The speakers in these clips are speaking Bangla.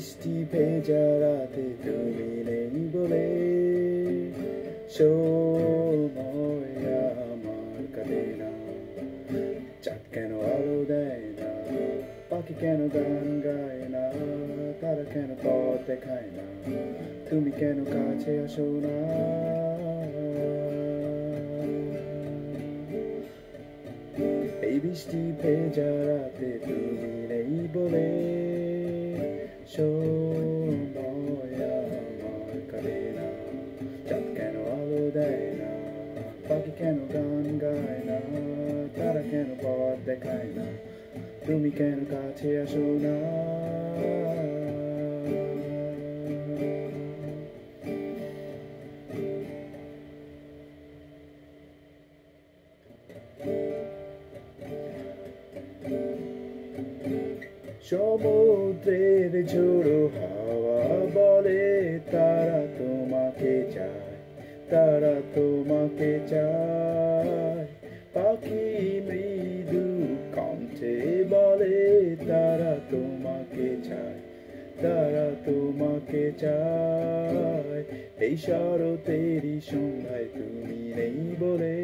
বৃষ্টি ভেজা রাতে তুমি নেই বলে সময় আমার কাটে না। চাঁদ কেন আলো দেয় না, পাখি কেন গান গায় না, তারা কেন পথ দেখায় না, তুমি কেন কাছে আসো না। এই বৃষ্টি ভেজা রাতে তুমি নেই বলে সময় আমার কাটে না। চাঁদ কেন আলো দেয় না, পাখি কেন গান গায় না, তারা কেন পথ দেখায় না, তুমি কেন কাছে আসো না। সমুদ্রের ঝোড়ো হাওয়া বলে তারা তোমাকে চায়, তারা তোমাকে চায়। পাখি মৃদু কণ্ঠে বলে তারা তোমাকে চায়, তারা তোমাকে চায়। এই শরতেরই সন্ধ্যায় তুমি নেই বলে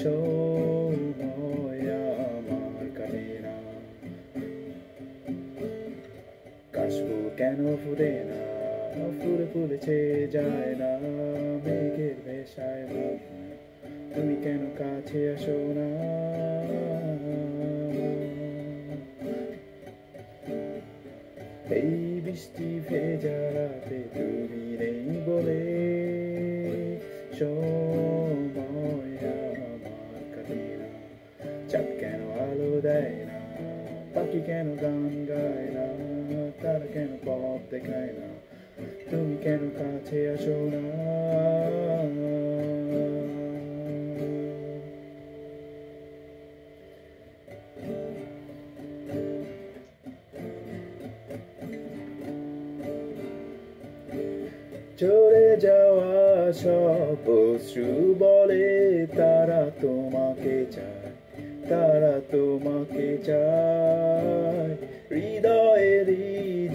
সময় আমার কাটে না। কাশফুল কেন ফুটে না, ফুলে ফুলে ছেয়ে যায় না, মেঘের ভেসায় ভাব তুমি কেন কাছে আসো না। এই বৃষ্টি ভেজা রাতে তুমি নেই বলে সময় আমার কাটে না। চাঁদ কেন আলো দেয় না, পাখি কেন গান গায় না, তারা কেন পথ দেখায় না, তুমি কেন কাছে আসো না। চলে যাওয়া সব অশ্রু বলে তারা তোমাকে চায়, তারা তোমাকে চায়। হৃদয়েরই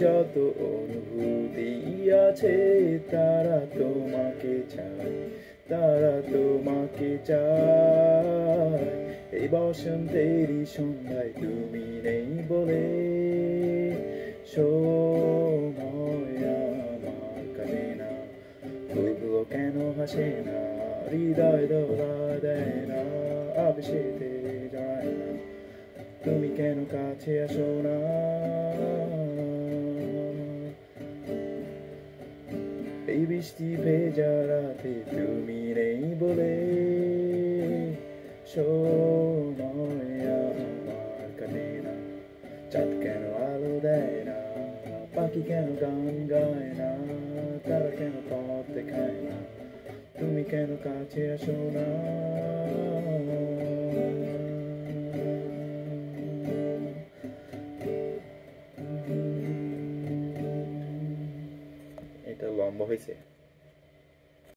যত অনুভূতি আছে তারা তোমাকে চায়, তারা তোমাকে চায়। এই বসন্তেরই সন্ধ্যায় তুমি নেই বলে সময় আমার কাটে না। ফুলগুলো কেন হাসে না, হৃদয় দোলা দেয় না, আবেশেতে জড়ায় না, তুমি কেন কাছে আসো না। এই বৃষ্টি ভেজা রাতে তুমি নেই বলে সময় আমার কাটে না। চাঁদ কেন আলো দেয় না, পাখি কেন গান গায় না, তারা কেন পথ দেখায় না, তুমি কেন কাছে আসো না। এটা লম্বা হয়েছে।